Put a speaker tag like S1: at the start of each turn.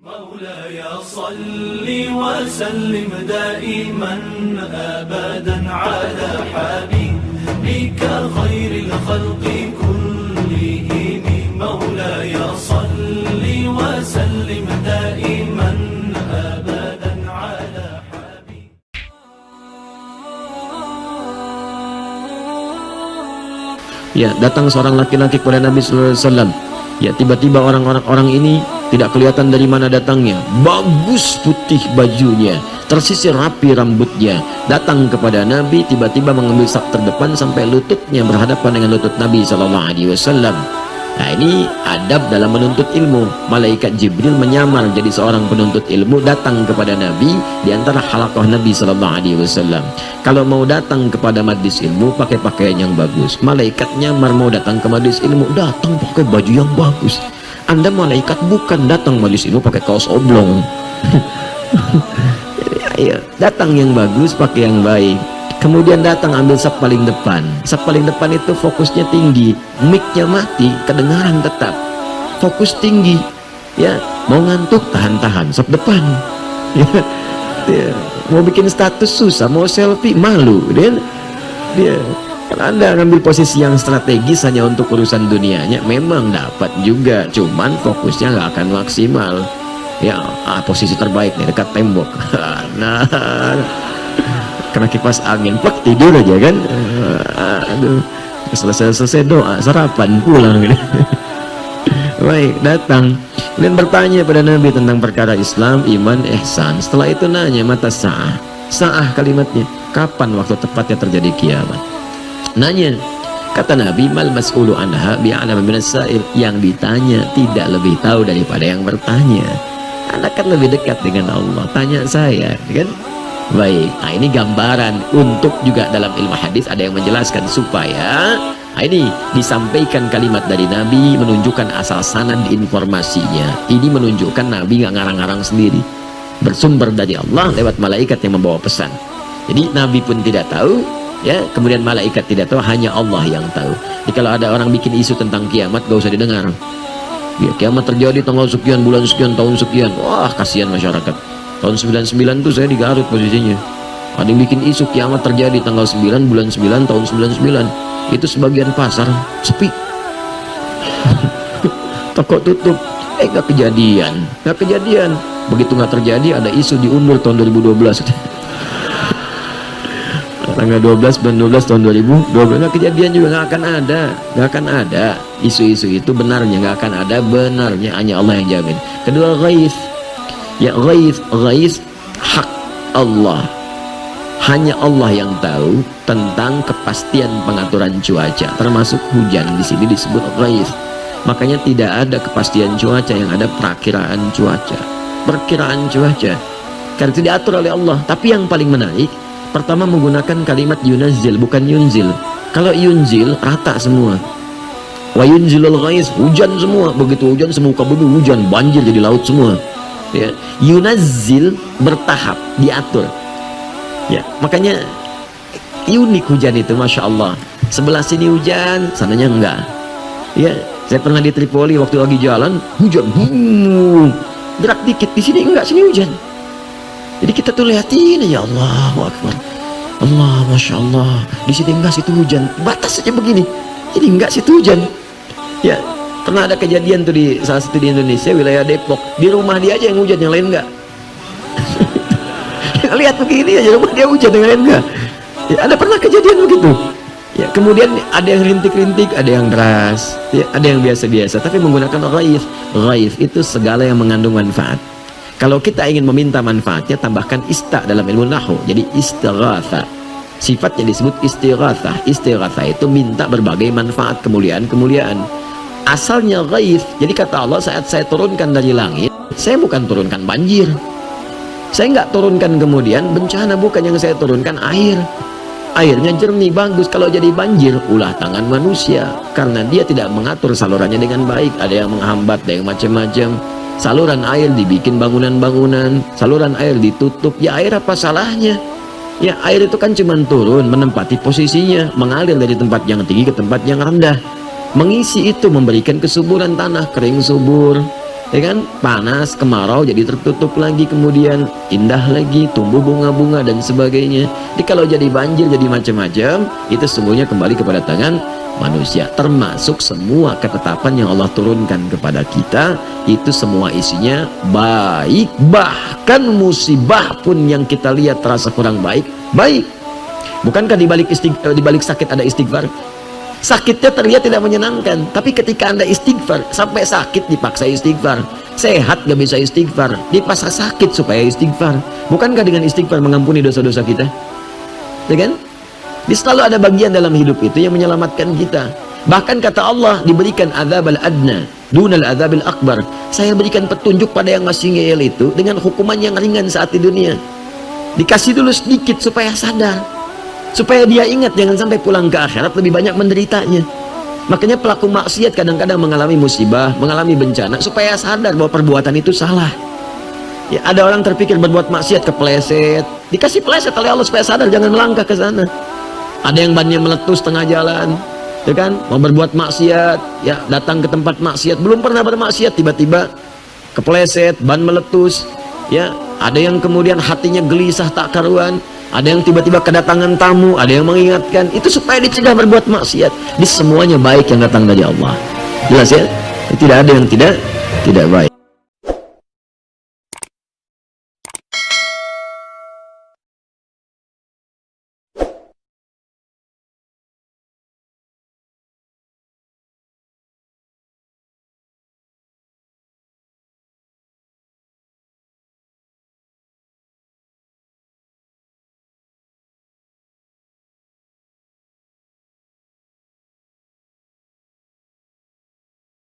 S1: مولاي صل وسلم دائما أبدا على حبيبك خير الخلق كلهم مولاي صل وسلم دائما أبدا على حبيبك.
S2: Ya, datang seorang laki-laki kepada Nabi sallallahu alaihi wasallam. Ya, tiba-tiba orang ini tidak kelihatan dari mana datangnya. Bagus putih bajunya, tersisir rapi rambutnya. Datang kepada Nabi, tiba-tiba mengambil sak terdepan sampai lututnya berhadapan dengan lutut Nabi sallallahu alaihi wasallam. Nah, ini adab dalam menuntut ilmu. Malaikat Jibril menyamar jadi seorang penuntut ilmu, datang kepada Nabi di antara halaqah Nabi sallallahu alaihi wasallam. Kalau mau datang kepada majlis ilmu pakai pakaian yang bagus. Malaikat nyamar mau datang ke majlis ilmu, datang pakai baju yang bagus. Anda malaikat bukan datang majlis ilmu pakai kaos oblong. Ayo, datang yang bagus, pakai yang baik. Kemudian datang ambil saf paling depan. Saf paling depan itu fokusnya tinggi, mic-nya mati, kedengaran tetap. Fokus tinggi. Ya, mau ngantuk tahan-tahan saf depan. Ya, mau bikin status susah, mau selfie malu. Dia kalau Anda ngambil posisi yang strategis hanya untuk urusan dunianya, memang dapat juga, cuman fokusnya nggak akan maksimal. Ya, posisi terbaik nih dekat tembok. Nah, kena kipas angin, plek, tidur aja kan. Aduh, selesai doa, sarapan, pulang. Baik, datang dan bertanya pada Nabi tentang perkara Islam, iman, ihsan. Setelah itu nanya mata sa'ah. Sa'ah kalimatnya, kapan waktu tepatnya terjadi kiamat? Nanya, kata Nabi, mal mas'ulu anha bi'alama minas sa'il. Yang ditanya tidak lebih tahu daripada yang bertanya. Anda kan lebih dekat dengan Allah, tanya saya, kan? Baik, nah ini gambaran untuk juga dalam ilmu hadis ada yang menjelaskan supaya ini disampaikan kalimat dari Nabi menunjukkan asal sanad informasinya. Ini menunjukkan Nabi nggak ngarang-ngarang sendiri, bersumber dari Allah lewat malaikat yang membawa pesan. Jadi Nabi pun tidak tahu, ya, kemudian malaikat tidak tahu, hanya Allah yang tahu. Jadi kalau ada orang bikin isu tentang kiamat, gak usah didengar. Ya, kiamat terjadi tanggal sekian, bulan sekian, tahun sekian. Wah, kasihan masyarakat. Tahun 99 tuh saya di Garut posisinya. Ada yang bikin isu kiamat terjadi tanggal 9 bulan 9 tahun 99. Itu sebagian pasar sepi. Toko tutup. Gak kejadian. Gak kejadian. Begitu gak terjadi ada isu diundur tahun 2012. Tanggal 12 bulan 12 tahun 2012. Gak kejadian juga, gak akan ada. Gak akan ada. Isu-isu itu benarnya gak akan ada, benarnya hanya Allah yang jamin. Kedua, ghaith. Ya, ghaith hak Allah. Hanya Allah yang tahu tentang kepastian pengaturan cuaca, termasuk hujan. Di sini disebut ghaith. Makanya tidak ada kepastian cuaca, yang ada perakiraan cuaca. Perkiraan cuaca karena itu diatur oleh Allah. Tapi yang paling menarik, pertama menggunakan kalimat yunazzil, bukan yunzil. Kalau yunzil rata semua. Wa yunzilul ghaith, hujan semua. Begitu hujan semuka bumi hujan, banjir jadi laut semua. Ya, yunazzil bertahap, diatur. Ya, makanya unik hujan itu, masya Allah. Sebelah sini hujan, sananya enggak. Ya, saya pernah di Tripoli waktu lagi jalan, hujan, gerak dikit, di sini enggak, sini hujan. Jadi kita tuh lihatin ya, Allahu Akbar, Allah, masya Allah. Di sini enggak, situ hujan, batas saja begini. Jadi enggak, situ hujan. Ya. Pernah ada kejadian tuh di salah satu di Indonesia, wilayah Depok. Di rumah dia aja yang hujan, yang lain enggak. Lihat begini aja, rumah dia hujan, yang lain enggak. Ya, ada pernah kejadian begitu. Ya, kemudian ada yang rintik-rintik, ada yang deras, ya, ada yang biasa-biasa. Tapi menggunakan ghaith. Ghaith itu segala yang mengandung manfaat. Kalau kita ingin meminta manfaatnya, tambahkan ista dalam ilmu nahwu. Jadi istighatha. Sifatnya disebut istighathah. Istighathah itu minta berbagai manfaat, kemuliaan-kemuliaan. Asalnya ghaith. Jadi kata Allah, saat saya turunkan dari langit, saya bukan turunkan banjir, saya nggak turunkan kemudian bencana, bukan. Yang saya turunkan air. Airnya jernih, bagus. Kalau jadi banjir, ulah tangan manusia, karena dia tidak mengatur salurannya dengan baik. Ada yang menghambat, ada yang macam-macam. Saluran air dibikin bangunan-bangunan, saluran air ditutup. Ya, air apa salahnya? Ya, air itu kan cuma turun, menempati posisinya, mengalir dari tempat yang tinggi ke tempat yang rendah. Mengisi itu, memberikan kesuburan tanah, kering subur. ya kan, panas, kemarau jadi tertutup lagi, kemudian indah lagi, tumbuh bunga-bunga dan sebagainya. Jadi kalau jadi banjir, jadi macam-macam, itu semuanya kembali kepada tangan manusia. Termasuk semua ketetapan yang Allah turunkan kepada kita, itu semua isinya baik. Bahkan musibah pun yang kita lihat terasa kurang baik, baik. Bukankah di balik sakit ada istighfar? Sakitnya terlihat tidak menyenangkan, tapi ketika Anda istighfar, sampai sakit dipaksa istighfar, sehat gak bisa istighfar, dipaksa sakit supaya istighfar. Bukankah dengan istighfar mengampuni dosa-dosa kita? Ya kan? Di selalu ada bagian dalam hidup itu yang menyelamatkan kita. Bahkan kata Allah, diberikan azab al-adna dunal azab al-akbar. Saya berikan petunjuk pada yang masih ngeyel itu dengan hukuman yang ringan saat di dunia. Dikasih dulu sedikit supaya sadar, supaya dia ingat jangan sampai pulang ke akhirat lebih banyak menderitanya. Makanya pelaku maksiat kadang-kadang mengalami musibah, mengalami bencana, supaya sadar bahwa perbuatan itu salah. Ya, ada orang terpikir berbuat maksiat, kepleset, dikasih pleset oleh Allah supaya sadar jangan melangkah ke sana. Ada yang bannya meletus tengah jalan, ya kan, mau berbuat maksiat, ya datang ke tempat maksiat, belum pernah bermaksiat, tiba-tiba kepleset, ban meletus, ya. Ada yang kemudian hatinya gelisah tak karuan, ada yang tiba-tiba kedatangan tamu, ada yang mengingatkan, itu supaya dicegah berbuat maksiat. Di semuanya baik yang datang dari Allah. Jelas ya? Tidak ada yang tidak baik.